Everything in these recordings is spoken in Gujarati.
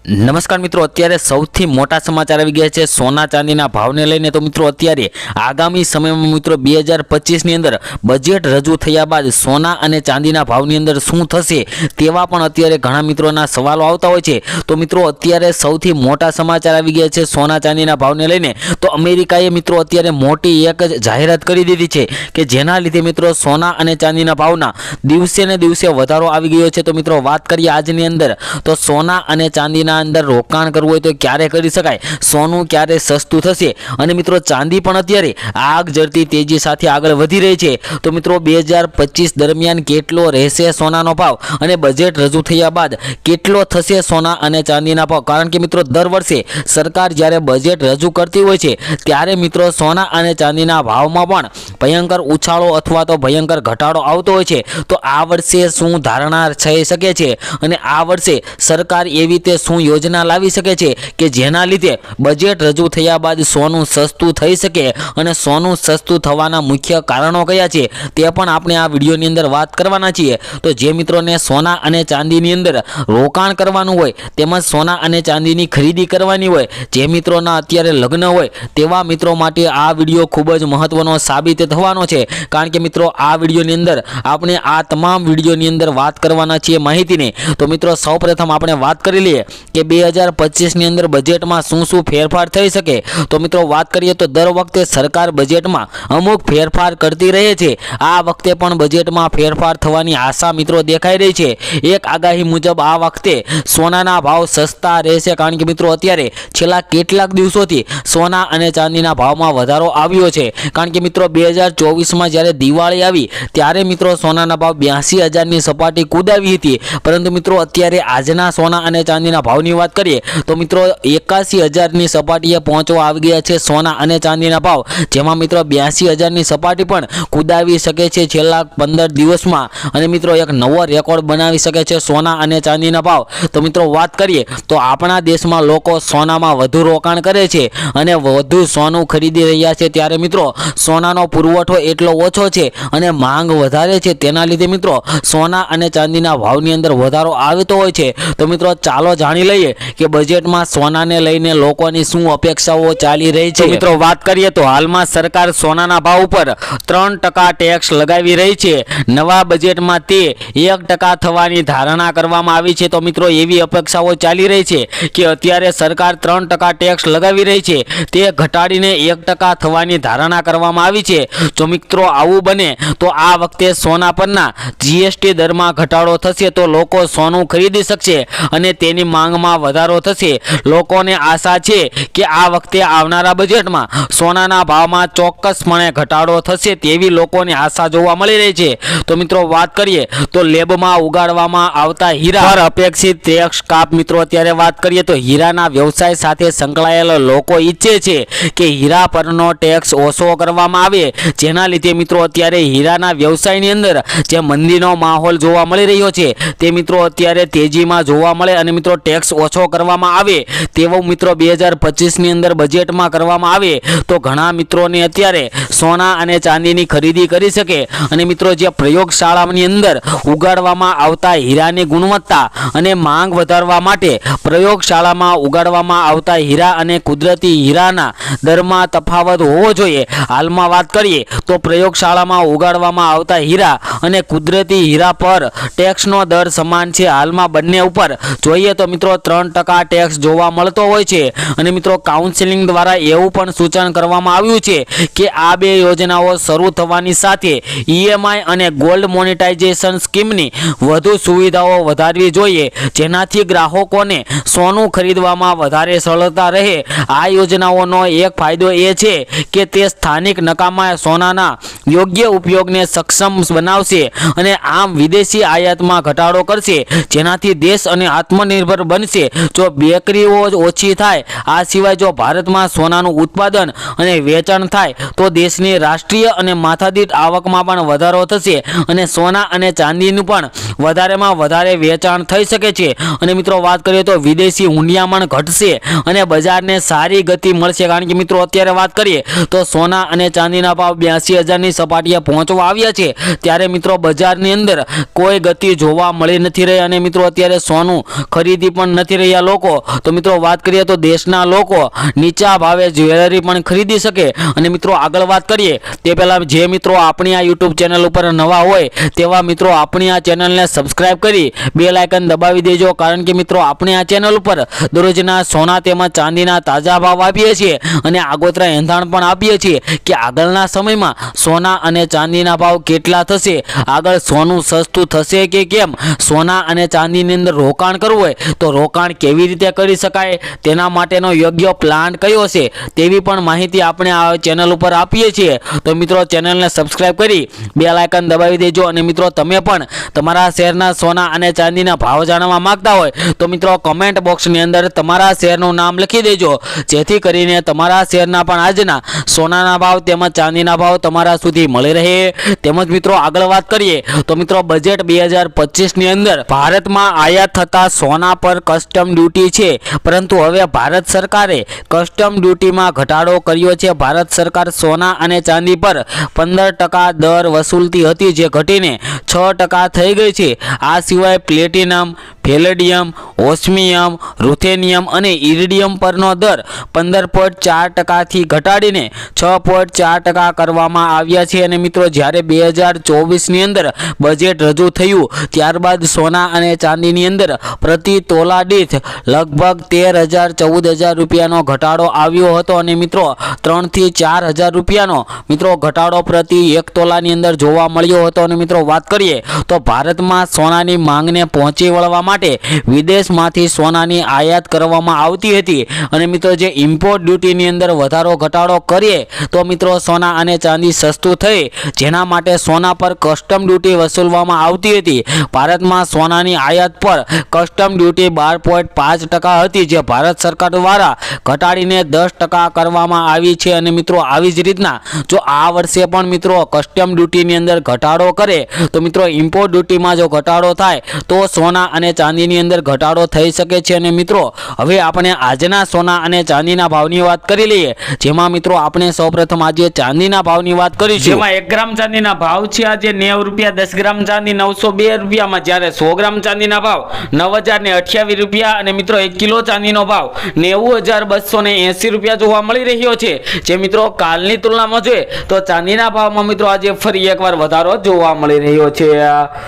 નમસ્કાર મિત્રો, અત્યારે સૌથી મોટા સમાચાર આવી ગયા છે સોના ચાંદીના ભાવને લઈને। તો મિત્રો અત્યારે આગામી સમયમાં મિત્રો 2025ની અંદર બજેટ રજૂ થયા બાદ સોના અને ચાંદીના ભાવની અંદર શું થશે તેવા પણ અત્યારે ઘણા મિત્રોના સવાલો આવતા હોય છે। તો મિત્રો અત્યારે સૌથી મોટા સમાચાર આવી ગયા છે સોના ચાંદીના ભાવને લઈને। તો અમેરિકાએ મિત્રો અત્યારે મોટી એક જાહેરાત કરી દીધી છે કે જેના લીધે મિત્રો સોના અને ચાંદીના ભાવના દિવસે ને દિવસે વધારો આવી ગયો છે। તો મિત્રો વાત કરીએ આજની અંદર તો સોના અને ચાંદીના અંદર રોકાણ કરવું હોય તો ક્યારે કરી શકાય, સોનું ક્યારે સસ્તું થશે અને મિત્રો ચાંદી પણ અત્યારે આગ ઝરતી તેજી સાથે આગળ વધી રહી છે। તો મિત્રો 2025 દરમિયાન કેટલો રહેશે સોનાનો ભાવ અને બજેટ રજૂ થયા બાદ કેટલો થશે સોના અને ચાંદીના ભાવ, કારણ કે મિત્રો દર વર્ષે સરકાર જ્યારે બજેટ રજૂ કરતી હોય છે ત્યારે મિત્રો સોના અને ચાંદીના ભાવમાં પણ ભયંકર ઉછાળો અથવા તો ભયંકર ઘટાડો આવતો હોય છે। તો આ વર્ષે શું ધારણા થઈ શકે છે અને આ વર્ષે સરકાર એવી રીતે શું યોજના લાવી શકે છે કે જેના લીધે બજેટ રજૂ થયા બાદ સોનું સસ્તું થઈ શકે અને સોનું સસ્તું થવાના મુખ્ય કારણો કયા છે તે પણ આપણે આ વિડીયોની અંદર વાત કરવાના છીએ। તો જે મિત્રોને સોના અને ચાંદીની અંદર રોકાણ કરવાનું હોય તેમજ સોના અને ચાંદીની ખરીદી કરવાની હોય, જે મિત્રોના અત્યારે લગ્ન હોય તેવા મિત્રો માટે આ વિડીયો ખૂબ જ મહત્વનો સાબિત થવાનો છે, કારણ કે મિત્રો આ વિડીયોની અંદર આપણે આ તમામ વિડીયોની અંદર વાત કરવાના છીએ માહિતીની। તો મિત્રો સૌપ્રથમ આપણે વાત કરી લઈએ કે 2025ની અંદર બજેટમાં શું ફેરફાર થઈ શકે। તો મિત્રો વાત કરીએ તો દર વખતે સરકાર બજેટમાં અમુક ફેરફાર કરતી રહે છે। આ વખતે પણ બજેટમાં ફેરફાર થવાની આશા મિત્રો દેખાઈ રહી છે। એક આગાહી મુજબ આ વખતે સોનાના ભાવ સસ્તા રહેશે, કારણ કે મિત્રો અત્યારે છેલ્લા કેટલાક દિવસોથી સોના અને ચાંદીના ભાવમાં વધારો આવ્યો છે, કારણ કે મિત્રો 2024માં જ્યારે દિવાળી આવી ત્યારે મિત્રો સોનાના ભાવ 82,000ની સપાટી કૂદાવી હતી, પરંતુ મિત્રો અત્યારે આજના સોના અને ચાંદીના ભાવની વાત કરીએ તો મિત્રો 81,000ની સપાટીએ પહોંચવા આવી ગયા છે સોના અને ચાંદીના ભાવ, જેમાં મિત્રો 82,000ની સપાટી પણ કૂદાવી શકે છે છેલ્લા 15 દિવસમાં અને મિત્રો એક નવો રેકોર્ડ બનાવી શકે છે સોના અને ચાંદીના ભાવ। તો મિત્રો વાત કરીએ તો આપણા દેશમાં લોકો સોનામાં વધુ રોકાણ કરે છે અને વધુ સોનું ખરીદી રહ્યા છે, ત્યારે મિત્રો સોનાનો પુરવઠો એટલો ઓછો છે અને માંગ વધારે છે, તેના લીધે મિત્રો સોના અને ચાંદીના ભાવની અંદર વધારો આવતો હોય છે। તો મિત્રો ચાલો જાણી લઈએ કે બજેટમાં સોનાને લઈને લોકોની શું અપેક્ષાઓ ચાલી રહી છે। મિત્રો વાત કરીએ તો હાલમાં સરકાર સોનાના ભાવ ઉપર 3% ટેક્સ લગાવી રહી છે। નવા બજેટમાં તે 1% થવાની ધારણા કરવામાં આવી છે। તો મિત્રો એવી અપેક્ષાઓ ચાલી રહી છે કે અત્યારે સરકાર 3% ટેક્સ લગાવી રહી છે તે ઘટાડીને 1% થવાની ધારણા કરવામાં આવી છે। જો મિત્રો આવું બને તો આ વખતે સોના પરના જીએસટી દરમાં ઘટાડો થશે તો લોકો સોનું ખરીદી શકશે અને તેની માંગમાં વધારો થશે। લોકોને આશા છે કે આ વખતે આવનારા બજેટમાં સોનાના ભાવમાં ચોક્કસપણે ઘટાડો થશે તેવી લોકોની આશા જોવા મળી રહી છે। તો મિત્રો વાત કરીએ તો લેબમાં ઉગાડવામાં આવતા હીરા પર અપેક્ષિત ટેક્સ કાપ। મિત્રો અત્યારે વાત કરીએ તો હીરાના વ્યવસાય સાથે સંકળાયેલા લોકો ઈચ્છે છે કે હીરા પરનો ટેક્સ ઓછો કરવામાં આવે, જેના લીધે મિત્રો અત્યારે હીરાના વ્યવસાયની અંદર જે મંદીનો માહોલ જોવા મળી રહ્યો છે તે મિત્રો અત્યારે તેજીમાં જોવા મળે અને મિત્રો ટેક્સ ઓછો કરવામાં આવે તેવું મિત્રો 2025ની અંદર બજેટમાં કરવામાં આવે તો ઘણા મિત્રોને અત્યારે સોના અને ચાંદીની ખરીદી કરી શકે અને મિત્રો જે પ્રયોગશાળાની અંદર ઉગાડવામાં આવતા હીરાની ગુણવત્તા અને માંગ વધારવા માટે પ્રયોગશાળામાં ઉગાડવામાં આવતા હીરા અને કુદરતી હીરાના દરમાં તફાવત હોવો જોઈએ। હાલમાં વાત કરીએ તો પ્રયોગશાળામાં ઉગાડવામાં આવતા હીરા અને કુદરતી હીરા પર ટેક્સનો દર સમાન છે। હાલમાં બંને ઉપર જોઈએ તો મિત્રો 3% ટેક્સ જોવા મળતો હોય છે અને મિત્રો કાઉન્સિલિંગ દ્વારા એવું પણ સૂચન કરવામાં આવ્યું છે કે આ બે યોજનાઓ શરૂ થવાની સાથે ઈએમઆઈ અને ગોલ્ડ મોનેટાઇઝેશન સ્કીમની વધુ સુવિધાઓ વધારવી જોઈએ, જેનાથી ગ્રાહકોને સોનું ખરીદવામાં વધારે સરળતા રહે। આ યોજનાઓનો એક ફાયદો એ છે કે તે સ્થાનિક નકામા સોનાના યોગ્ય ઉપયોગને સક્ષમ બનાવશે અને આમ વિદેશી આયાતમાં ઘટાડો કરશે, જેનાથી દેશ અને આત્મનિર્ભર બનશે। જો બેકરીઓ ઓછી થાય, આ સિવાય જો ભારતમાં સોનાનું ઉત્પાદન અને વેચાણ થાય તો દેશની રાષ્ટ્રીય અને માથાદીઠ આવકમાં પણ વધારો થશે અને સોના અને ચાંદીનું પણ વધારેમાં વધારે વેચાણ થઈ શકે છે અને મિત્રો વાત કરીએ તો વિદેશી હુંડિયામણ ઘટશે અને બજારને સારી ગતિ મળશે, કારણ કે મિત્રો અત્યારે વાત કરીએ તો સોના અને ચાંદીના ભાવ 82,000ની સપાટીએ પહોંચવા આવ્યા છે, ત્યારે મિત્રો બજારની અંદર કોઈ ગતિ જોવા મળી નથી રહી અને મિત્રો અત્યારે સોનું ખરીદી પણ પણ નથી રહ્યા લોકો, તો મિત્રો વાત કરીએ તો દેશના લોકો નીચા ભાવે જ્વેલરી પણ ખરીદી શકે. અને મિત્રો આગળ વાત કરીએ તે પહેલાં જે મિત્રો આપણી આ યુટ્યુબ ચેનલ ઉપર નવા હોય તેવા મિત્રો આપણી આ ચેનલને સબસ્ક્રાઇબ કરી બેલ આઇકન દબાવી દેજો, કારણ કે મિત્રો આપણે આ ચેનલ ઉપર દરરોજના સોના તેમજ ચાંદીના તાજા ભાવ આપીએ છીએ અને આગોતરા એંધાણ પણ આપીએ છીએ કે આગળના સમયમાં સોના અને ચાંદીના ભાવ કેટલા થશે, આગળ સોનું સસ્તું થશે કે કેમ, સોના અને ચાંદીની અંદર રોકાણ કરવું હોય તો રોકાણ કેવી રીતે કરી શકાય, તેના માટેનો યોગ્ય પ્લાન કયો છે તેવી પણ માહિતી આપણે આ ચેનલ ઉપર આપીએ છીએ. તો મિત્રો ચેનલને સબસ્ક્રાઇબ કરી બેલ આઇકન દબાવી દેજો. અને મિત્રો તમે પણ તમારા શહેરના સોના અને ચાંદીના ભાવ જાણવા માંગતા હોય તો મિત્રો કમેન્ટ બોક્સની અંદર તમારા શહેરનું નામ લખી દેજો, જેથી કરીને તમારા શહેરના પણ આજના સોનાના ભાવ તેમજ ચાંદીના ભાવ તમારા સુધી મળી રહે. તેમજ મિત્રો આગળ વાત કરીએ તો મિત્રો બજેટ 2025ની અંદર ભારતમાં આયાત થતા સોના પર કસ્ટમ ડ્યુટી છે, પરંતુ હવે ભારત સરકારે કસ્ટમ ડ્યુટીમાં ઘટાડો કર્યો છે. ભારત સરકાર સોના અને ચાંદી પર 15% દર વસૂલતી હતી, જે ઘટીને 6% થઈ ગઈ છે. આ સિવાય પ્લેટિનમ, પેલેડિયમ, ઓસ્મિયમ, રૂથેનિયમ અને ઇરિડિયમ પરનો દર 15.4%થી ઘટાડીને 6.4% કરવામાં આવ્યા છે. અને મિત્રો જ્યારે 2024ની અંદર બજેટ રજૂ થયું ત્યારબાદ સોના અને ચાંદીની અંદર પ્રતિ તોલા દીઠ લગભગ 13,000-14,000 રૂપિયાનો ઘટાડો આવ્યો હતો. અને મિત્રો 3,000 થી 4,000 રૂપિયાનો મિત્રો ઘટાડો પ્રતિ 1 તોલાની અંદર જોવા મળ્યો હતો. અને મિત્રો વાત કરીએ તો ભારતમાં સોનાની માંગને પહોંચી વળવા માટે વિદેશમાંથી સોનાની આયાત કરવામાં આવતી હતી. અને મિત્રો જે ઇમ્પોર્ટ ડ્યુટીની અંદર વધારો ઘટાડો કરીએ તો મિત્રો સોના અને ચાંદી સસ્તું થઈ, જેના માટે સોના પર કસ્ટમ ડ્યુટી વસૂલવામાં આવતી હતી. ભારતમાં સોનાની આયાત પર કસ્ટમ ડ્યુટી 12.5% હતી, જે ભારત સરકાર દ્વારા ઘટાડીને 10% કરવામાં આવી છે. અને મિત્રો આવી જ રીતના જો આ વર્ષે પણ મિત્રો કસ્ટમ ડ્યુટીની અંદર ઘટાડો કરે તો મિત્રો ઇમ્પોર્ટ ડ્યુટીમાં જો ઘટાડો થાય તો સોના અને ચાંદીની અંદર ઘટાડો થઈ શકે છે. અને મિત્રો હવે આપણે આજના સોના અને ચાંદીના ભાવની વાત કરી લઈએ, જેમાં મિત્રો આપણે સૌપ્રથમ આજે ચાંદીના ભાવની વાત કરીશું. જેમાં 1 ગ્રામ ચાંદીના ભાવ છે આજે 90 રૂપિયા, 10 ગ્રામ ચાંદી 902 રૂપિયામાં, જ્યારે 100 ગ્રામ ચાંદીના ભાવ 9,028 રૂપિયા. અને મિત્રો 1 કિલો ચાંદીનો ભાવ 90,280 રૂપિયા જોવા મળી રહ્યો છે. જે મિત્રો કાલની તુલનામાં જોઈએ તો ચાંદીના ભાવમાં મિત્રો આજે ફરી એકવાર વધારો જોવા મળી રહ્યો છે.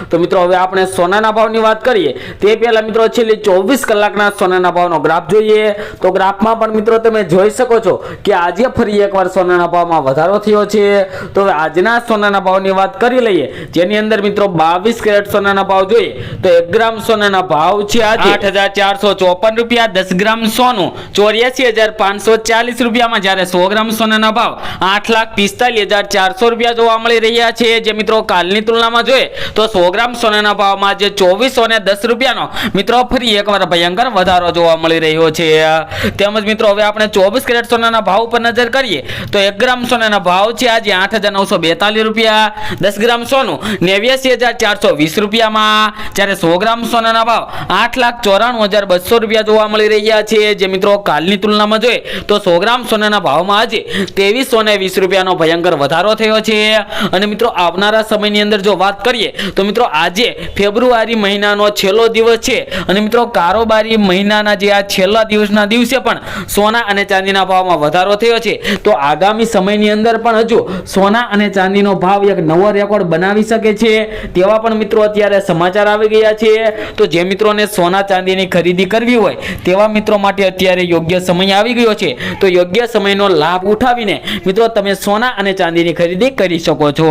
તો મિત્રો હવે આપણે સોનાના ભાવની વાત કરીએ તે પહેલા મિત્રો છેલ્લી 24 કલાકના સોનાના ભાવનો ગ્રાફ જોઈએ તો ગ્રાફમાં પણ મિત્રો તમે જોઈ શકો છો કે આજે ફરી એકવાર સોનાના ભાવમાં વધારો થયો છે. તો હવે આજના સોનાના ભાવની વાત કરી લઈએ, જેની અંદર મિત્રો 22 કેરેટ સોનાના ભાવ જોઈએ તો 1 ગ્રામ સોનાના ભાવ છે આજે 8,454 રૂપિયા, 10 ગ્રામ સોનું 84,540 રૂપિયામાં, જ્યારે 100 ગ્રામ સોનાના ભાવ 8,45,400 રૂપિયા જોવા મળી રહ્યા છે. જે મિત્રો કાલની તુલનામાં જોઈએ તો 100 ગ્રામ સોનાના ભાવમાં જે 2,410 રૂપિયાનો મિત્રો ફરી એકવાર ભયંકર વધારો જોવા મળી રહ્યો છે. તેમજ મિત્રો હવે આપણે 24 કેરેટ સોનાના ભાવ ઉપર નજર કરીએ તો 1 ગ્રામ સોનાના ભાવ છે આજે 8,942 રૂપિયા, 10 ગ્રામ સોનું 89,420 રૂપિયામાં, જ્યારે 100 ગ્રામ સોનાના ભાવ 8,94,200 રૂપિયા જોવા મળી રહ્યા છે. જે મિત્રો કાલની તુલનામાં જોઈએ તો 100 ગ્રામ સોનાના ભાવમાં આજે 2,320 રૂપિયાનો ભયંકર વધારો થયો છે. અને મિત્રો આવનારા સમયની અંદર જો વાત કરીએ તો મિત્રો આજે ફેબ્રુઆરી મહિનાનો છેલ્લો દિવસ છે. અને મિત્રો કારોબારી મહિનાના જે આ છેલ્લા દિવસના દિવસે પણ સોના અને ચાંદીના ભાવમાં વધારો થયો છે. તો આગામી સમયની અંદર પણ હજુ સોના અને ચાંદીનો ભાવ એક નવો રેકોર્ડ બનાવી શકે છે તેવા પણ મિત્રો અત્યારે સમાચાર આવી ગયા છે. તો જે મિત્રોને સોના ચાંદીની ખરીદી કરવી હોય તેવા મિત્રો માટે અત્યારે યોગ્ય સમય આવી ગયો છે. તો યોગ્ય સમયનો લાભ ઉઠાવીને મિત્રો તમે સોના અને ચાંદીની ખરીદી કરી શકો છો.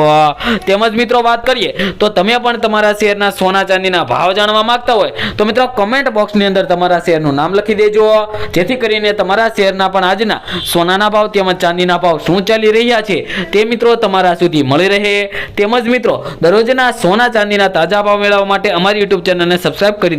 તેમજ મિત્રો વાત કરીએ તો તમે પણ તમારા શહેરના સોના ચાંદીના ભાવ જાણવા માંગતા હોય તો મિત્રો કમેન્ટ બોક્સની અંદર તમારા શહેરનું નામ લખી દેજો, જેથી કરીને તમારા શહેરના પણ આજના સોનાના ભાવ તેમજ ચાંદીના ભાવ શું ચાલી રહ્યા છે તે મિત્રો તમારા સુધી મળી રહે. તેમજ મિત્રો દરરોજના સોના ચાંદીના તાજા ભાવ મેળવવા માટે અમારી યુટ્યુબ ચેનલને સબસ્ક્રાઇબ કરી